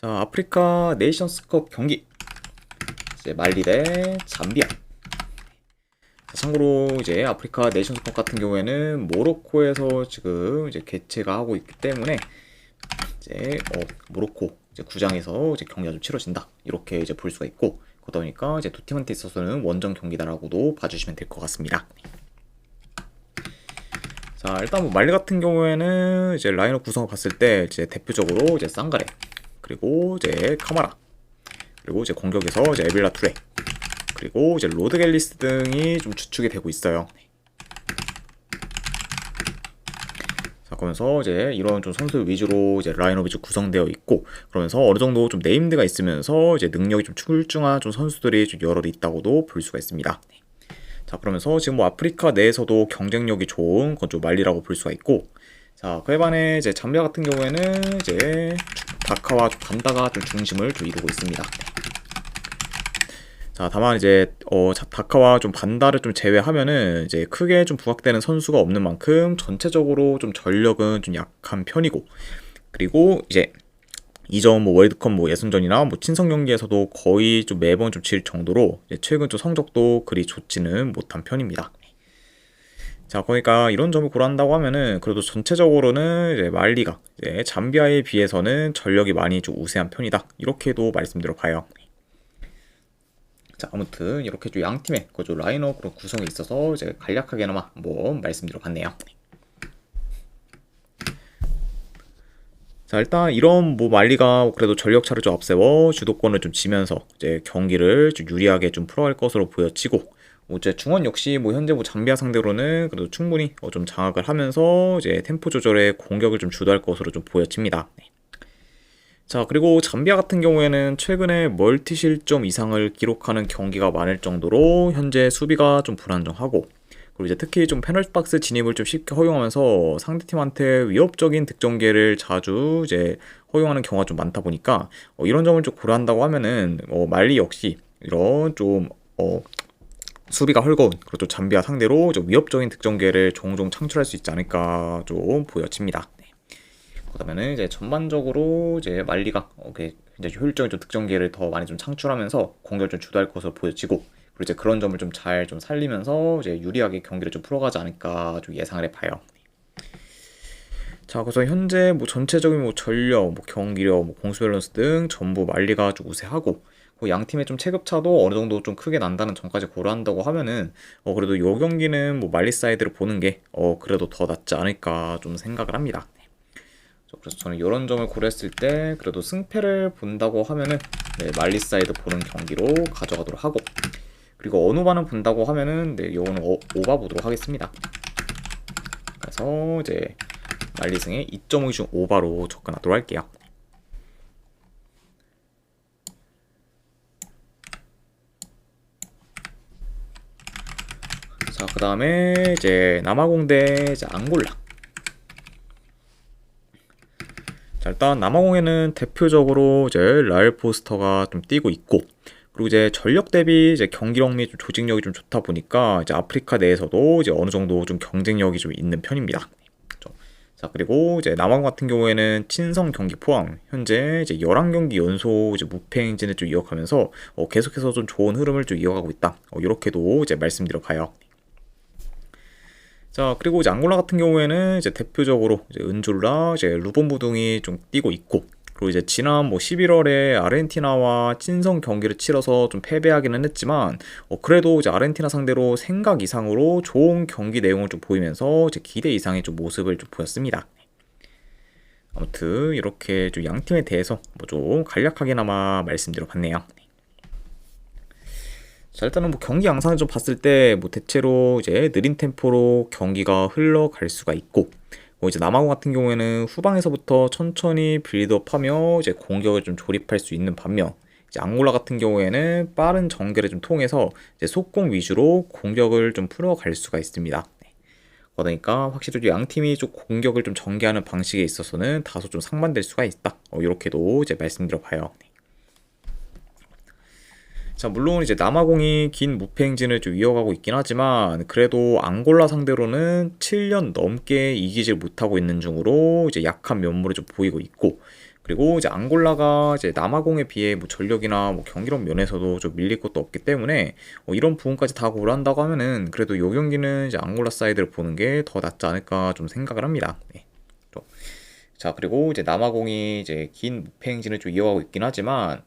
자, 아프리카 네이션스컵 경기 이제 말리 대 잠비아. 자, 참고로 이제 아프리카 네이션스컵 같은 경우에는 모로코에서 지금 이제 개최가 하고 있기 때문에 이제 모로코 이제 구장에서 이제 경기가 좀 치러진다 이렇게 이제 볼 수가 있고, 그러다 보니까 이제 두 팀한테 있어서는 원정 경기다라고도 봐주시면 될 것 같습니다. 자, 일단 뭐 말리 같은 경우에는 이제 라인업 구성을 봤을 때 이제 대표적으로 이제 쌍가레, 그리고 이제 카마라, 그리고 이제 공격에서 이제 에빌라 투레, 그리고 이제 로드 갤리스 등이 좀 추측이 되고 있어요. 자, 그러면서 이제 이런 좀 선수 위주로 이제 라인업이 좀 구성되어 있고, 그러면서 어느 정도 좀 네임드가 있으면서 이제 능력이 좀 출중한 좀 선수들이 좀 여럿 있다고도 볼 수가 있습니다. 자, 그러면서 지금 뭐 아프리카 내에서도 경쟁력이 좋은 건 좀 말리라고 볼 수가 있고, 자, 그에 반해 이제 잠비아 같은 경우에는 이제 다카와 반다가 좀 중심을 좀 이루고 있습니다. 자, 다만 이제 다카와 좀 반다를 좀 제외하면은 이제 크게 좀 부각되는 선수가 없는 만큼 전체적으로 좀 전력은 좀 약한 편이고, 그리고 이제 이전 뭐 월드컵 뭐 예선전이나 뭐 친선 경기에서도 거의 좀 매번 좀 질 정도로 이제 최근 좀 성적도 그리 좋지는 못한 편입니다. 자, 그러니까 이런 점을 고려한다고 하면은 그래도 전체적으로는 이제 말리가 이제 잠비아에 비해서는 전력이 많이 좀 우세한 편이다, 이렇게도 말씀드려 봐요. 자, 아무튼 이렇게 좀 양 팀의 그 라인업으로 구성이 있어서 이제 간략하게나마 한번 말씀드려 봤네요. 자, 일단 이런 뭐 말리가 그래도 전력차를 좀 앞세워 주도권을 좀 지면서 이제 경기를 좀 유리하게 좀 풀어갈 것으로 보여지고, 이제 중원 역시 뭐 현재 뭐 잠비아 상대로는 그래도 충분히 좀 장악을 하면서 이제 템포 조절에 공격을 좀 주도할 것으로 좀 보여집니다. 네. 자, 그리고 잠비아 같은 경우에는 최근에 멀티 실점 이상을 기록하는 경기가 많을 정도로 현재 수비가 좀 불안정하고, 그리고 이제 특히 좀 페널티 박스 진입을 좀 쉽게 허용하면서 상대팀한테 위협적인 득점 기회를 자주 이제 허용하는 경우가 좀 많다 보니까 이런 점을 좀 고려한다고 하면은 말리 역시 이런 좀 수비가 헐거운 그리고 또 잠비아 상대로 좀 위협적인 득점 기회를 종종 창출할 수 있지 않을까 좀 보여집니다. 그다음에는 이제 전반적으로 이제 말리가 굉장히 효율적인 좀 득점 기회를 더 많이 좀 창출하면서 공격을 좀 주도할 것으로 보여지고, 그리고 이제 그런 점을 좀 잘 좀 살리면서 이제 유리하게 경기를 좀 풀어가지 않을까 좀 예상을 해봐요. 자, 그래서 현재 뭐 전체적인 뭐 전력, 뭐 경기력, 뭐 공수 밸런스 등 전부 말리가 좀 우세하고, 양 팀의 좀 체급차도 어느 정도 좀 크게 난다는 점까지 고려한다고 하면은 그래도 요 경기는 뭐 말리 사이드를 보는 게 그래도 더 낫지 않을까 좀 생각을 합니다. 그래서 저는 이런 점을 고려했을 때 그래도 승패를 본다고 하면은 네, 말리 사이드 보는 경기로 가져가도록 하고, 그리고 언오바는 본다고 하면은 네, 요거는 오바 보도록 하겠습니다. 그래서 이제 말리승에 2.5중 오바로 접근하도록 할게요. 자, 그 다음에 이제 남아공 대 이제 앙골라. 자, 일단 남아공에는 대표적으로 이제 라일 포스터가 좀 뛰고 있고, 그리고 이제 전력 대비 이제 경기력 및 조직력이 좀 좋다 보니까 이제 아프리카 내에서도 이제 어느 정도 좀 경쟁력이 좀 있는 편입니다. 그렇죠? 자, 그리고 이제 남아공 같은 경우에는 친선 경기 포함 현재 이제 11경기 연속 이제 무패 행진을 좀 이어가면서 계속해서 좀 좋은 흐름을 좀 이어가고 있다. 이렇게도 이제 말씀드려 봐요. 자, 그리고 이제 앙골라 같은 경우에는 이제 대표적으로 이제 은졸라, 이제 루본부 등이 좀 뛰고 있고, 그리고 이제 지난 뭐 11월에 아르헨티나와 친선 경기를 치러서 좀 패배하기는 했지만, 그래도 이제 아르헨티나 상대로 생각 이상으로 좋은 경기 내용을 좀 보이면서 이제 기대 이상의 좀 모습을 좀 보였습니다. 아무튼 이렇게 좀 양 팀에 대해서 뭐 좀 간략하게나마 말씀드려 봤네요. 자, 일단은 뭐 경기 양상을 좀 봤을 때 뭐 대체로 이제 느린 템포로 경기가 흘러갈 수가 있고, 이제 남아공 같은 경우에는 후방에서부터 천천히 빌드업하며 이제 공격을 좀 조립할 수 있는 반면, 이제 앙골라 같은 경우에는 빠른 전개를 좀 통해서 이제 속공 위주로 공격을 좀 풀어갈 수가 있습니다. 그러니까 확실히 양 팀이 좀 공격을 좀 전개하는 방식에 있어서는 다소 좀 상반될 수가 있다. 이렇게도 이제 말씀드려 봐요. 자, 물론 이제 남아공이 긴 무패 행진을 좀 이어가고 있긴 하지만 그래도 앙골라 상대로는 7년 넘게 이기질 못하고 있는 중으로 이제 약한 면모를 좀 보이고 있고, 그리고 이제 앙골라가 이제 남아공에 비해 뭐 전력이나 뭐 경기력 면에서도 좀 밀릴 것도 없기 때문에 이런 부분까지 다 고려한다고 하면은 그래도 이 경기는 이제 앙골라 사이드를 보는 게 더 낫지 않을까 좀 생각을 합니다. 네. 자, 그리고 이제 남아공이 이제 긴 무패 행진을 좀 이어가고 있긴 하지만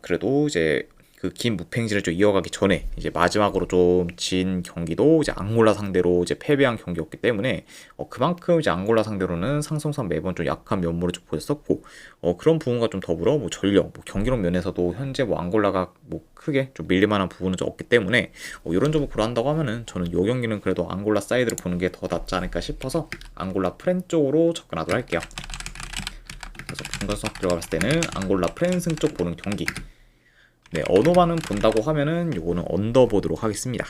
그래도 이제 그 긴 무패 행진을 좀 이어가기 전에 이제 마지막으로 좀 진 경기도 이제 앙골라 상대로 이제 패배한 경기였기 때문에 그만큼 이제 앙골라 상대로는 상성상 매번 좀 약한 면모를 좀 보였었고 그런 부분과 좀 더불어 뭐 전력, 뭐 경기력 면에서도 현재 뭐 앙골라가 뭐 크게 좀 밀릴만한 부분은 좀 없기 때문에 이런 점을 고려한다고 하면은 저는 요 경기는 그래도 앙골라 사이드를 보는 게 더 낫지 않을까 싶어서 앙골라 프렌 쪽으로 접근하도록 할게요. 그래서 분간수학 들어갔을 때는 앙골라 프렌승 쪽 보는 경기. 네, 언어반은 본다고 하면은 요거는 언더 보도록 하겠습니다.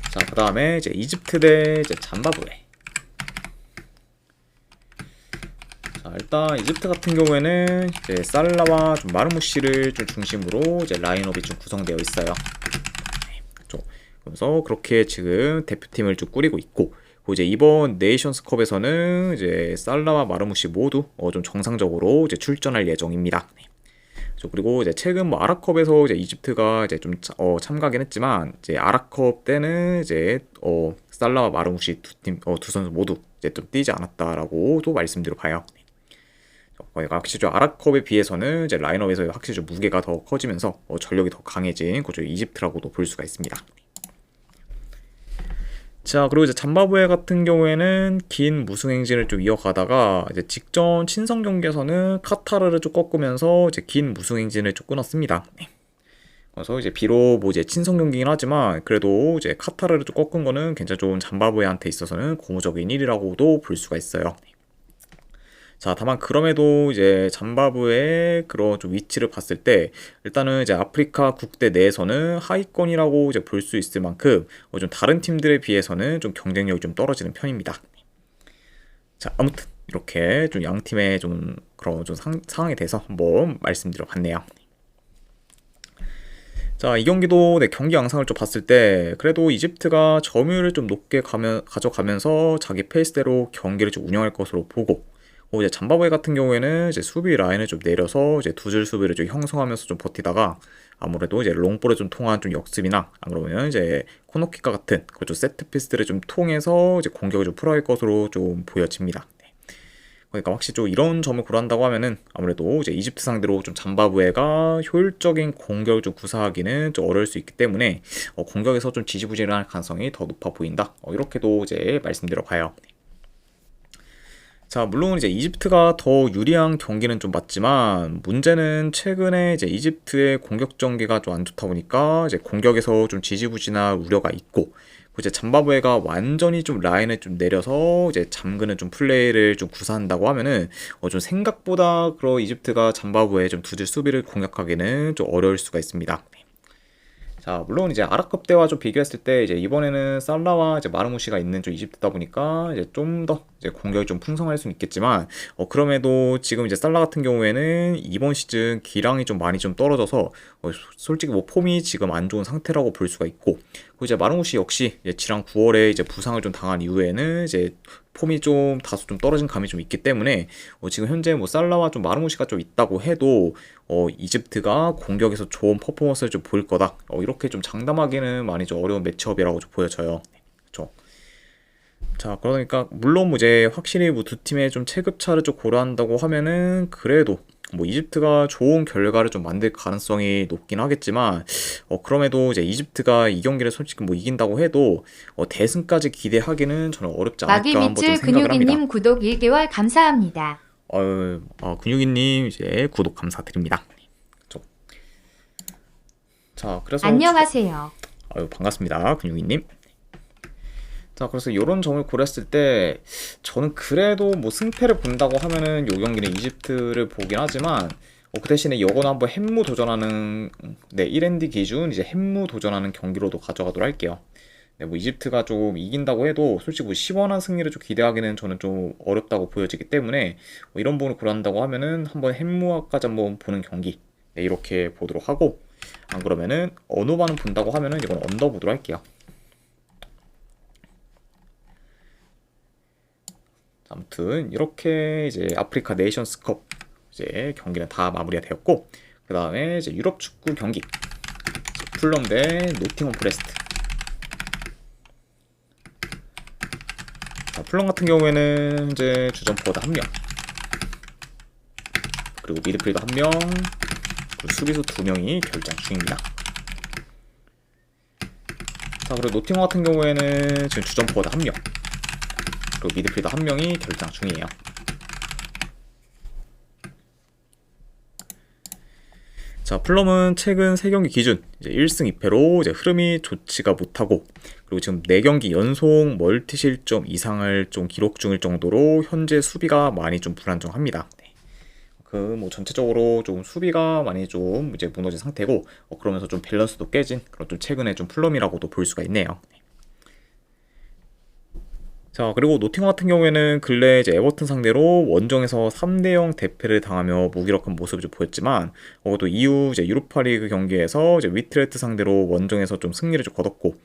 자, 그 다음에 이제 이집트 대 이제 잠바브웨. 자, 일단 이집트 같은 경우에는 이제 살라와 좀 마르무시를 좀 중심으로 이제 라인업이 좀 구성되어 있어요. 네, 그렇죠. 그래서 그렇게 지금 대표팀을 좀 꾸리고 있고, 이제 이번 네이션스컵에서는 이제 살라와 마르무시 모두 좀 정상적으로 이제 출전할 예정입니다. 네. 그리고 이제 최근 뭐 아랍컵에서 이제 이집트가 이제 좀 참가하긴 했지만 이제 아랍컵 때는 이제 살라와 마르무시 두 선수 모두 이제 좀 뛰지 않았다라고도 말씀드려 봐요. 확실히 좀 아랍컵에 비해서는 이제 라인업에서 확실히 좀 무게가 더 커지면서 전력이 더 강해진 그죠 이집트라고도 볼 수가 있습니다. 자, 그리고 이제 잠바브웨 같은 경우에는 긴 무승 행진을 좀 이어가다가 이제 직전 친선 경기에서는 카타르를 좀 꺾으면서 이제 긴 무승 행진을 좀 끊었습니다. 네. 그래서 이제 비록 뭐 이제 친선 경기긴 하지만 그래도 이제 카타르를 좀 꺾은 거는 굉장히 좀 잠바브웨한테 있어서는 고무적인 일이라고도 볼 수가 있어요. 자, 다만 그럼에도 이제 잠바브의 그런 좀 위치를 봤을 때 일단은 이제 아프리카 국대 내에서는 하위권이라고 이제 볼 수 있을 만큼 좀 다른 팀들에 비해서는 좀 경쟁력이 좀 떨어지는 편입니다. 자, 아무튼 이렇게 좀 양 팀의 좀 그런 좀 상황에 대해서 한번 말씀드려 봤네요. 자, 이 경기도 네, 경기 양상을 좀 봤을 때 그래도 이집트가 점유율을 좀 높게 가져가면서 자기 페이스대로 경기를 좀 운영할 것으로 보고 이제 잠바브웨 같은 경우에는 이제 수비 라인을 좀 내려서 이제 두 줄 수비를 좀 형성하면서 좀 버티다가 아무래도 이제 롱볼에 좀 통한 좀 역습이나 안 그러면 이제 코너킥과 같은 그좀 세트 피스를 좀 통해서 이제 공격을 좀 풀어갈 것으로 좀 보여집니다. 네. 그러니까 확실히 좀 이런 점을 고려한다고 하면은 아무래도 이제 이집트 상대로 좀 잠바브웨가 효율적인 공격을 좀 구사하기는 좀 어려울 수 있기 때문에 공격에서 좀 지지부진할 가능성이 더 높아 보인다. 이렇게도 이제 말씀드려 봐요. 자, 물론 이제 이집트가 더 유리한 경기는 좀 맞지만 문제는 최근에 이제 이집트의 공격 전개가 좀 안 좋다 보니까 이제 공격에서 좀 지지부진할 우려가 있고 이제 잠바브웨가 완전히 좀 라인을 좀 내려서 이제 잠그는 좀 플레이를 좀 구사한다고 하면은 좀 생각보다 그런 이집트가 잠바브웨 좀 두줄 수비를 공략하기는 좀 어려울 수가 있습니다. 자, 물론 이제 아랍컵 때와 좀 비교했을 때 이제 이번에는 살라와 이제 마르무시가 있는 좀 이집트다 보니까 이제 좀 더 이제 공격이 좀 풍성할 수는 있겠지만 그럼에도 지금 이제 살라 같은 경우에는 이번 시즌 기량이 좀 많이 좀 떨어져서 솔직히 뭐 폼이 지금 안 좋은 상태라고 볼 수가 있고 그리고 이제 마르무시 역시 이제 지난 9월에 이제 부상을 좀 당한 이후에는 이제 폼이 좀 다소 좀 떨어진 감이 좀 있기 때문에 지금 현재 뭐 살라와 좀 마르무시가 좀 있다고 해도 이집트가 공격에서 좋은 퍼포먼스를 좀 보일 거다. 이렇게 좀 장담하기는 많이 좀 어려운 매치업이라고 좀 보여져요. 그렇죠. 자, 그러니까 물론 뭐 이제 확실히 뭐 두 팀의 좀 체급차를 좀 고려한다고 하면은 그래도 뭐 이집트가 좋은 결과를 좀 만들 가능성이 높긴 하겠지만 그럼에도 이제 이집트가 이 경기를 솔직히 뭐 이긴다고 해도 대승까지 기대하기는 저는 어렵지 않을까 한번 좀 생각을 합니다. 근육이님 구독 1개월 감사합니다. 근육이님 이제 구독 감사드립니다. 자, 그래서 안녕하세요. 반갑습니다, 근육이님. 자, 그래서 이런 점을 고렸을 때 저는 그래도 뭐 승패를 본다고 하면은 요 경기는 이집트를 보긴 하지만 그 대신에 이거는 한번 햄무 도전하는 1엔드 기준 이제 햄무 도전하는 경기로도 가져가도록 할게요. 네, 뭐 이집트가 좀 이긴다고 해도 솔직히 뭐 시원한 승리를 좀 기대하기는 저는 좀 어렵다고 보여지기 때문에 이런 부분을 고려한다고 하면은 한번 햄무까지 한번 보는 경기 이렇게 보도록 하고 안 그러면은 언어반은 본다고 하면은 이건 언더 보도록 할게요. 아무튼 이렇게 이제 아프리카 네이션스컵 이제 경기는 다 마무리가 되었고, 그 다음에 이제 유럽 축구 경기 이제 풀럼 대 노팅엄 포레스트. 자, 풀럼 같은 경우에는 현재 주전 포워드 1명, 그리고 미드필더 1명, 그리고 수비수 2명이 결장 중입니다. 자, 그리고 노팅엄 같은 경우에는 지금 주전 포워드 1명, 그리고 미드필더 1명이 결장 중이에요. 자, 풀럼은 최근 3경기 기준 이제 1승 2패로 이제 흐름이 좋지가 못하고, 그리고 지금 4경기 연속 멀티 실점 이상을 좀 기록 중일 정도로 현재 수비가 많이 좀 불안정합니다. 그 뭐 전체적으로 좀 수비가 많이 좀 이제 무너진 상태고, 그러면서 좀 밸런스도 깨진 그런 좀 최근에 좀 풀럼이라고도 볼 수가 있네요. 자, 그리고 노팅엄 같은 경우에는 근래 이제 에버튼 상대로 원정에서 3대0 대패를 당하며 무기력한 모습을 좀 보였지만, 또 이후 이제 유로파리그 경기에서 이제 위트레트 상대로 원정에서 좀 승리를 좀 거뒀고,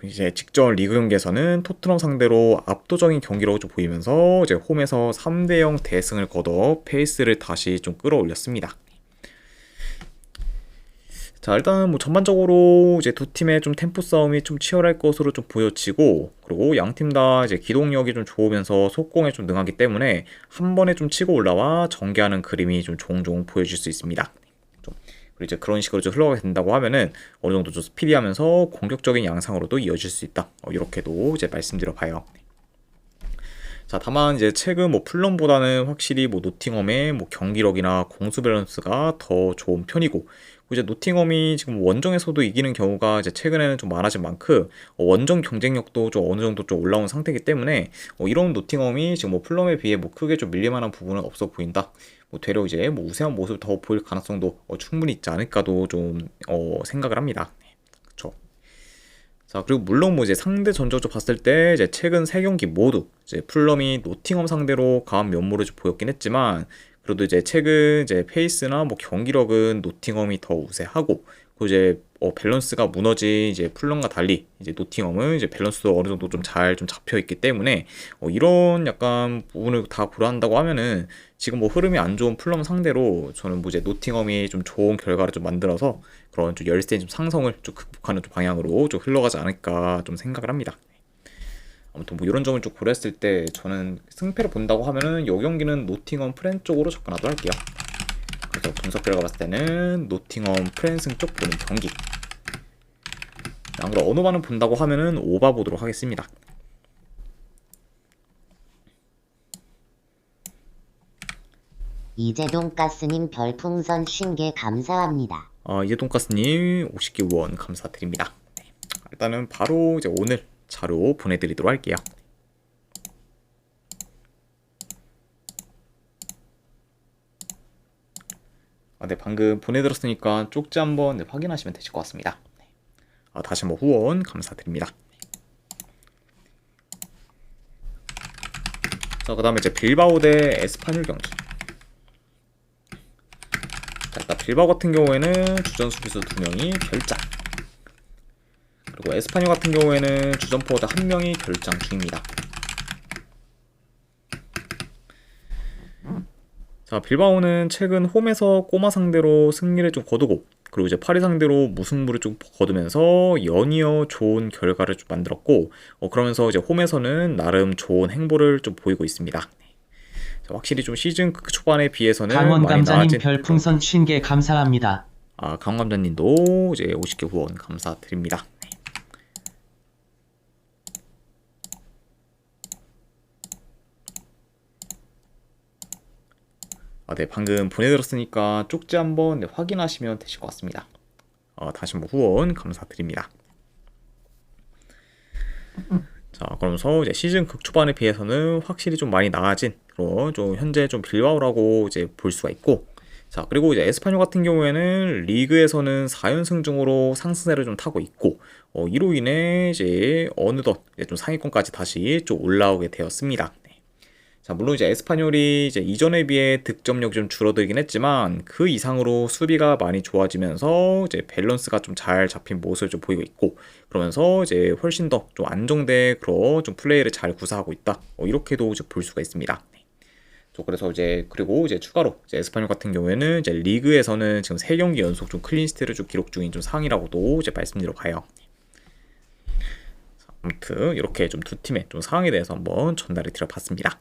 이제 직전 리그 경기에서는 토트넘 상대로 압도적인 경기력을 좀 보이면서 이제 홈에서 3대0 대승을 거둬 페이스를 다시 좀 끌어올렸습니다. 자, 일단은 뭐 전반적으로 이제 두 팀의 좀 템포 싸움이 좀 치열할 것으로 좀 보여지고, 그리고 양 팀 다 이제 기동력이 좀 좋으면서 속공에 좀 능하기 때문에 한 번에 좀 치고 올라와 전개하는 그림이 좀 종종 보여질 수 있습니다. 그리고 이제 그런 식으로 좀 흘러가게 된다고 하면은 어느 정도 좀 스피디하면서 공격적인 양상으로도 이어질 수 있다. 이렇게도 이제 말씀드려 봐요. 자, 다만 이제 최근 뭐 풀럼보다는 확실히 뭐 노팅엄의 뭐 경기력이나 공수 밸런스가 더 좋은 편이고, 이제 노팅엄이 지금 원정에서도 이기는 경우가 이제 최근에는 좀 많아진 만큼 원정 경쟁력도 좀 어느 정도 좀 올라온 상태이기 때문에 이런 노팅엄이 지금 뭐 풀럼에 비해 뭐 크게 좀 밀릴만한 부분은 없어 보인다. 뭐 되려 이제 뭐 우세한 모습을 더 보일 가능성도 충분히 있지 않을까도 좀 생각을 합니다. 그렇죠. 자, 그리고 물론 뭐 이제 상대 전적으로 봤을 때 이제 최근 3경기 모두 이제 풀럼이 노팅엄 상대로 강한 면모를 좀 보였긴 했지만, 그래도 이제 최근 이제 페이스나 뭐 경기력은 노팅엄이 더 우세하고, 그리고 이제 밸런스가 무너진 이제 풀럼과 달리 이제 노팅엄은 이제 밸런스도 어느 정도 좀 잘 좀 잡혀 있기 때문에 이런 약간 부분을 다 고려한다고 하면은 지금 뭐 흐름이 안 좋은 풀럼 상대로 저는 뭐 이제 노팅엄이 좀 좋은 결과를 좀 만들어서 그런 좀 열세 좀 상성을 좀 극복하는 좀 방향으로 좀 흘러가지 않을까 좀 생각을 합니다. 아무튼 뭐 이런 점을 좀 고려했을 때 저는 승패를 본다고 하면은 이 경기는 노팅엄 프렌 쪽으로 접근하도록 할게요. 그래서 분석 결과 봤을 때는 노팅엄 프렌승 쪽 보는 경기. 안 그래 어노바는 본다고 하면은 오바 보도록 하겠습니다. 이재동가스님 별풍선 50개 감사합니다. 이재동가스님 50개 후원 감사드립니다. 일단은 바로 이제 오늘 자료 보내드리도록 할게요. 네, 방금 보내드렸으니까 쪽지 한번 확인하시면 되실 것 같습니다. 다시 한번 후원 감사드립니다. 자, 그 다음에 이제 빌바오 대 에스파뇰 경기. 자, 일단 빌바오 같은 경우에는 주전 수비수 2명이 결장, 그리고 에스파뇰 같은 경우에는 주전 포워드 1명이 결장 중입니다. 자, 빌바오는 최근 홈에서 꼬마 상대로 승리를 좀 거두고, 그리고 이제 파리 상대로 무승부를 좀 거두면서 연이어 좋은 결과를 좀 만들었고, 그러면서 이제 홈에서는 나름 좋은 행보를 좀 보이고 있습니다. 자, 확실히 좀 시즌 초반에 비해서는 강원 많이 감자님 나아진 별풍선 50개 감사합니다. 강원 감자님도 이제 50개 후원 감사드립니다. 네, 방금 보내드렸으니까 쪽지 한번 확인하시면 되실 것 같습니다. 다시 한번 후원 감사드립니다. 자, 그러면서 이제 시즌 극초반에 비해서는 확실히 좀 많이 나아진 그런 좀 현재 좀 빌바오라고 이제 볼 수가 있고, 자, 그리고 이제 에스파뇰 같은 경우에는 리그에서는 4연승 중으로 상승세를 좀 타고 있고, 이로 인해 이제 어느덧 이제 좀 상위권까지 다시 좀 올라오게 되었습니다. 자, 물론 이제 에스파뇰이 이제 이전에 비해 득점력이 좀 줄어들긴 했지만 그 이상으로 수비가 많이 좋아지면서 이제 밸런스가 좀 잘 잡힌 모습을 좀 보이고 있고, 그러면서 이제 훨씬 더 좀 안정된 그런 좀 플레이를 잘 구사하고 있다. 이렇게도 이제 볼 수가 있습니다. 그래서 이제 그리고 이제 추가로 이제 에스파뇰 같은 경우에는 이제 리그에서는 지금 3경기 연속 좀 클린시트를 좀 기록 중인 좀 상황이라고도 이제 말씀드려 가요. 아무튼 이렇게 좀 두 팀의 좀 상황에 대해서 한번 전달을 드려봤습니다.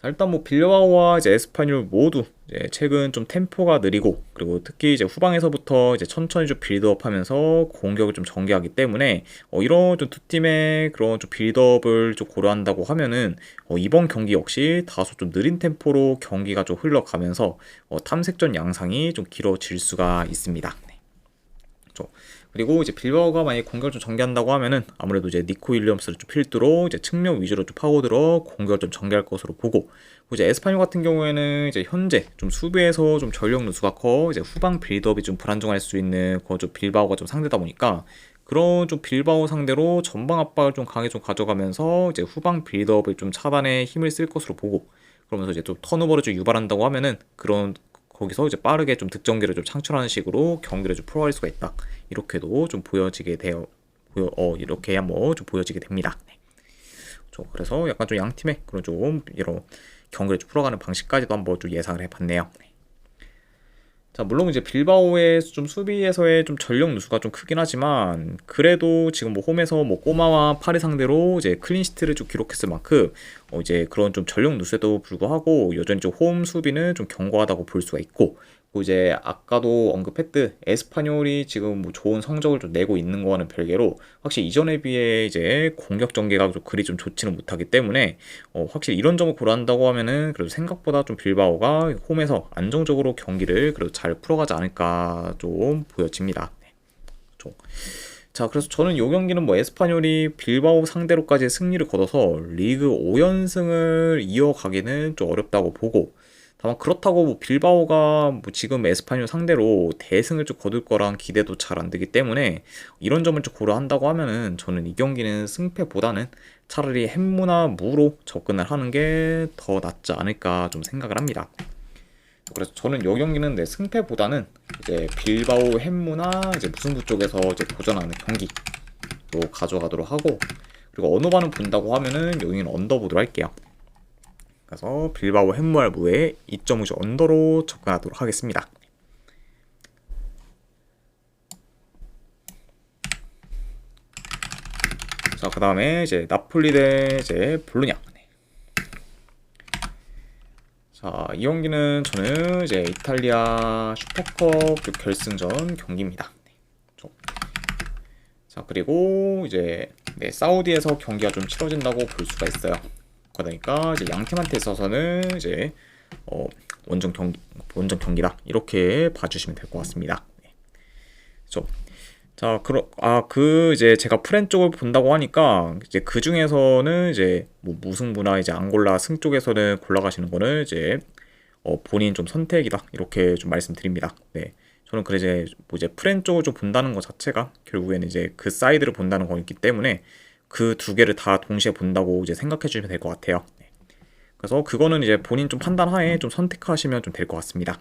자, 일단 뭐 빌바오와 이제 에스파뇰 모두 이제 최근 좀 템포가 느리고, 그리고 특히 이제 후방에서부터 이제 천천히 좀 빌드업하면서 공격을 좀 전개하기 때문에 이런 좀 두 팀의 그런 좀 빌드업을 좀 고려한다고 하면은 이번 경기 역시 다소 좀 느린 템포로 경기가 좀 흘러가면서 탐색전 양상이 좀 길어질 수가 있습니다. 네. 그리고 이제 빌바오가 만약에 공격을 좀 전개한다고 하면은 아무래도 이제 니코 윌리엄스를 좀 필두로 이제 측면 위주로 좀 파고들어 공격을 좀 전개할 것으로 보고, 이제 에스파뇰 같은 경우에는 이제 현재 좀 수비에서 좀 전력 누수가 커 이제 후방 빌드업이 좀 불안정할 수 있는 그런 좀 빌바오가 좀 상대다 보니까, 그런 좀 빌바오 상대로 전방 압박을 좀 강하게 좀 가져가면서 이제 후방 빌드업을 좀 차단에 힘을 쓸 것으로 보고, 그러면서 이제 좀 턴오버를 좀 유발한다고 하면은 그런 거기서 이제 빠르게 좀 득점기를 좀 창출하는 식으로 경기를 좀 풀어갈 수가 있다. 이렇게도 좀 보여지게 돼요. 이렇게 한번 좀 보여지게 됩니다. 네. 그래서 약간 좀 양 팀의 그런 좀 이런 경기를 좀 풀어가는 방식까지도 한번 좀 예상을 해봤네요. 네. 자, 물론 이제 빌바오의 좀 수비에서의 좀 전력 누수가 좀 크긴 하지만, 그래도 지금 뭐 홈에서 뭐 꼬마와 파리 상대로 이제 클린시트를 좀 기록했을 만큼 이제 그런 좀 전력 누수에도 불구하고 여전히 좀 홈 수비는 좀 견고하다고 볼 수가 있고, 이제 아까도 언급했듯 에스파뇰이 지금 뭐 좋은 성적을 좀 내고 있는 거와는 별개로 확실히 이전에 비해 이제 공격 전개가 좀 그리 좀 좋지는 못하기 때문에 확실히 이런 점을 고려한다고 하면은 그래도 생각보다 좀 빌바오가 홈에서 안정적으로 경기를 그래도 잘 풀어가지 않을까 좀 보여집니다. 네. 자, 그래서 저는 이 경기는 뭐 에스파뇰이 빌바오 상대로까지 승리를 거둬서 리그 5연승을 이어가기는 좀 어렵다고 보고, 다만 그렇다고 뭐 빌바오가 뭐 지금 에스파뇰 상대로 대승을 좀 거둘 거란 기대도 잘 안 되기 때문에, 이런 점을 좀 고려한다고 하면은 저는 이 경기는 승패보다는 차라리 햄무나 무로 접근을 하는 게 더 낫지 않을까 좀 생각을 합니다. 그래서 저는 이 경기는 내 승패보다는 이제 빌바오 햄무나 이제 무승부 쪽에서 이제 도전하는 경기로 가져가도록 하고, 그리고 어느 반을 본다고 하면은 여기는 언더보드로 할게요. 그래서 빌바오 햄무알부에 2.5주 언더로 접근하도록 하겠습니다. 자, 그 다음에 이제 나폴리 대 이제 볼로냐. 자, 이 경기는 저는 이제 이탈리아 슈퍼컵 결승전 경기입니다. 자, 그리고 이제 사우디에서 경기가 좀 치러진다고 볼 수가 있어요. 그러니까 이제 양 팀한테 있어서는 이제 원정 경기다 이렇게 봐주시면 될 것 같습니다. 네. 자, 이제 제가 프렌 쪽을 본다고 하니까 이제 그 중에서는 이제 뭐 무승부나 이제 앙골라 승 쪽에서는 골라가시는 거는 이제 본인 좀 선택이다 이렇게 좀 말씀드립니다. 네. 저는 그래 이제 프렌 쪽을 좀 본다는 것 자체가 결국에는 이제 그 사이드를 본다는 거였기 때문에 그 두 개를 다 동시에 본다고 이제 생각해 주시면 될 것 같아요. 네. 그래서 그거는 이제 본인 좀 판단하에 좀 선택하시면 좀 될 것 같습니다.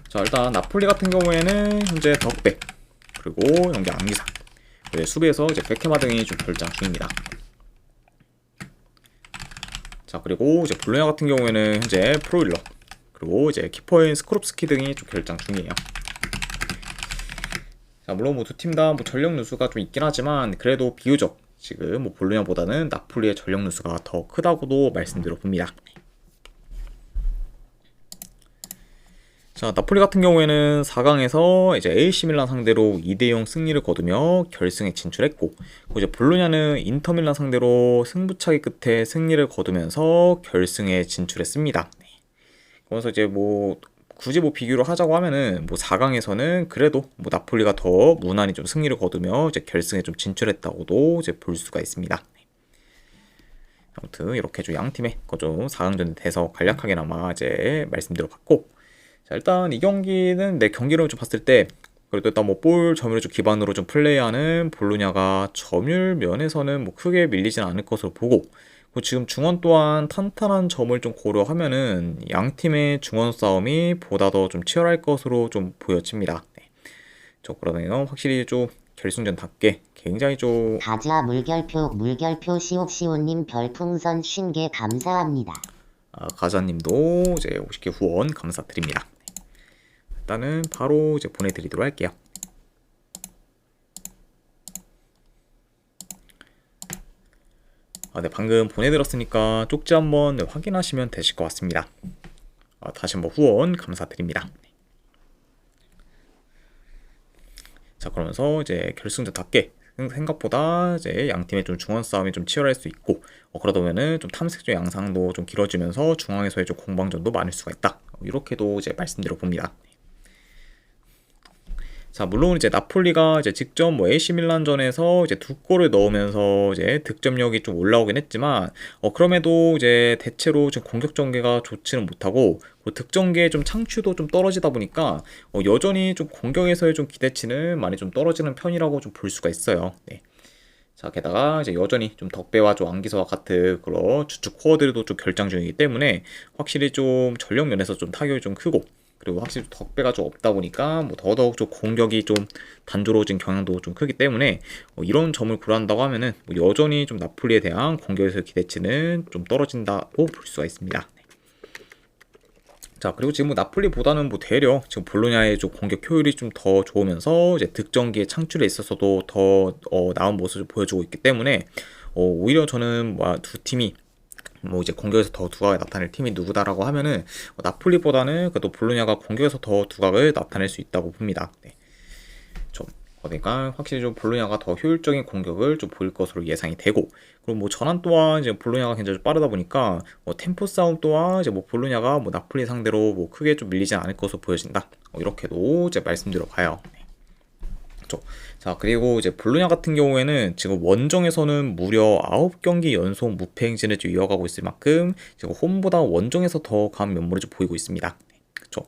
자, 일단 나폴리 같은 경우에는 현재 덕배, 그리고 연계 안기사, 수비에서 이제 베케마 등이 좀 결장 중입니다. 자, 그리고 이제 볼로냐 같은 경우에는 현재 프로일러, 그리고 이제 키퍼인 스코롭스키 등이 좀 결장 중이에요. 자, 물론 뭐 두 팀 다 뭐 전력 누수가 좀 있긴 하지만 그래도 비교적 지금 뭐 볼로냐보다는 나폴리의 전력 누수가 더 크다고도 말씀드려 봅니다. 자, 나폴리 같은 경우에는 4강에서 이제 AC 밀란 상대로 2대0 승리를 거두며 결승에 진출했고, 이제 볼로냐는 인터 밀란 상대로 승부차기 끝에 승리를 거두면서 결승에 진출했습니다. 그래서 이제 뭐 굳이 뭐 비교를 하자고 하면은 뭐 4강에서는 그래도 뭐 나폴리가 더 무난히 좀 승리를 거두며 이제 결승에 좀 진출했다고도 이제 볼 수가 있습니다. 아무튼 이렇게 좀 양 팀의 좀 4강전에 대해서 간략하게나마 이제 말씀드려봤고, 자, 일단 이 경기는 내 경기를 좀 봤을 때 그리고 또 일단 뭐 볼 점유율 좀 기반으로 좀 플레이하는 볼로냐가 점유율 면에서는 뭐 크게 밀리진 않을 것으로 보고, 그리고 지금 중원 또한 탄탄한 점을 좀 고려하면은 양 팀의 중원 싸움이 보다 더 좀 치열할 것으로 좀 보여집니다. 네. 그러면 확실히 좀 결승전답게 굉장히 좀 가자 물결표 시옵시오님 별풍선 50개 감사합니다. 가자님도 이제 50개 후원 감사드립니다. 일단은 바로 이제 보내드리도록 할게요. 네, 방금 보내드렸으니까 쪽지 한번 확인하시면 되실 것 같습니다. 다시 한번 후원 감사드립니다. 자, 그러면서 이제 결승전답게 생각보다 이제 양 팀의 좀 중원 싸움이 좀 치열할 수 있고, 그러다 보면은 좀 탐색적 양상도 좀 길어지면서 중앙에서의 좀 공방전도 많을 수가 있다. 이렇게도 이제 말씀드려 봅니다. 자, 물론 이제 나폴리가 이제 직접 뭐 AC 밀란전에서 이제 2골을 넣으면서 이제 득점력이 좀 올라오긴 했지만, 그럼에도 이제 대체로 좀 공격 전개가 좋지는 못하고, 득점계의 좀 창출도 좀 떨어지다 보니까 여전히 좀 공격에서의 좀 기대치는 많이 좀 떨어지는 편이라고 좀 볼 수가 있어요. 네. 자, 게다가 이제 여전히 좀 덕배와 좀 안기서와 같은 그런 주축 코어들도 좀 결장 중이기 때문에 확실히 좀 전력 면에서 좀 타격이 좀 크고, 그리고 확실히 덕배가 좀 없다 보니까 뭐 더더욱 좀 공격이 좀 단조로워진 경향도 좀 크기 때문에 이런 점을 고려한다고 하면은 뭐 여전히 좀 나폴리에 대한 공격에서의 기대치는 좀 떨어진다고 볼 수가 있습니다. 자, 그리고 지금 뭐 나폴리보다는 뭐 되려 지금 볼로냐의 좀 공격 효율이 좀 더 좋으면서 이제 득점기의 창출에 있어서도 더 나은 모습을 보여주고 있기 때문에 오히려 저는 뭐 두 팀이 뭐 이제 공격에서 더 두각을 나타낼 팀이 누구다라고 하면은 나폴리보다는 그래도 볼로냐가 공격에서 더 두각을 나타낼 수 있다고 봅니다. 네. 좀 그러니까 확실히 좀 볼로냐가 더 효율적인 공격을 좀 보일 것으로 예상이 되고, 그리고 뭐 전환 또한 이제 볼로냐가 굉장히 빠르다 보니까 템포 싸움 또한 이제 뭐 볼로냐가 뭐 나폴리 상대로 뭐 크게 좀 밀리지 않을 것으로 보여진다. 이렇게도 이제 말씀드려 봐요. 네. 자, 그리고 이제 볼로냐 같은 경우에는 지금 원정에서는 무려 9경기 연속 무패 행진을 좀 이어가고 있을 만큼 지금 홈보다 원정에서 더 강한 면모를 좀 보이고 있습니다. 그렇죠.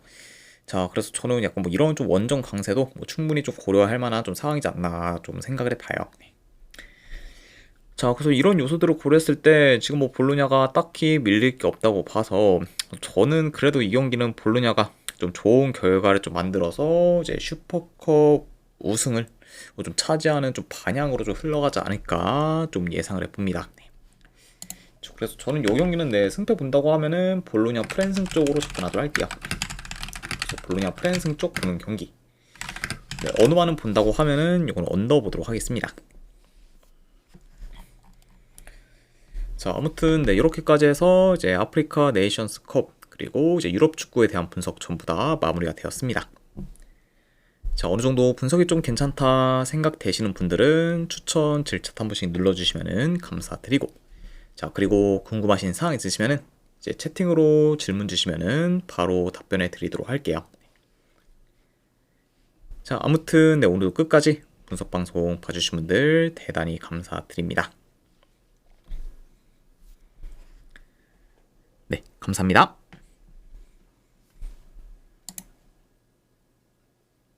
자, 그래서 저는 약간 뭐 이런 좀 원정 강세도 뭐 충분히 좀 고려할 만한 좀 상황이지 않나 좀 생각을 해봐요. 자, 그래서 이런 요소들을 고려했을 때 지금 뭐 볼로냐가 딱히 밀릴 게 없다고 봐서 저는 그래도 이 경기는 볼로냐가 좀 좋은 결과를 좀 만들어서 이제 슈퍼컵 우승을 좀 차지하는 좀 방향으로 좀 흘러가지 않을까 좀 예상을 해봅니다. 네. 그래서 저는 이 경기는 네, 승패 본다고 하면은 볼로냐 프랜승 쪽으로 접근하도록 할게요. 그래서 볼로냐 프랜승 쪽 보는 경기. 네, 어느만은 본다고 하면은 이건 언더 보도록 하겠습니다. 자, 아무튼 네, 이렇게까지 해서 이제 아프리카 네이션스컵 그리고 이제 유럽 축구에 대한 분석 전부 다 마무리가 되었습니다. 자, 어느 정도 분석이 좀 괜찮다 생각되시는 분들은 추천 질차 한 번씩 눌러주시면 감사드리고, 자, 그리고 궁금하신 사항 있으시면은 이제 채팅으로 질문 주시면은 바로 답변해 드리도록 할게요. 자, 아무튼 네, 오늘도 끝까지 분석 방송 봐주신 분들 대단히 감사드립니다. 네, 감사합니다.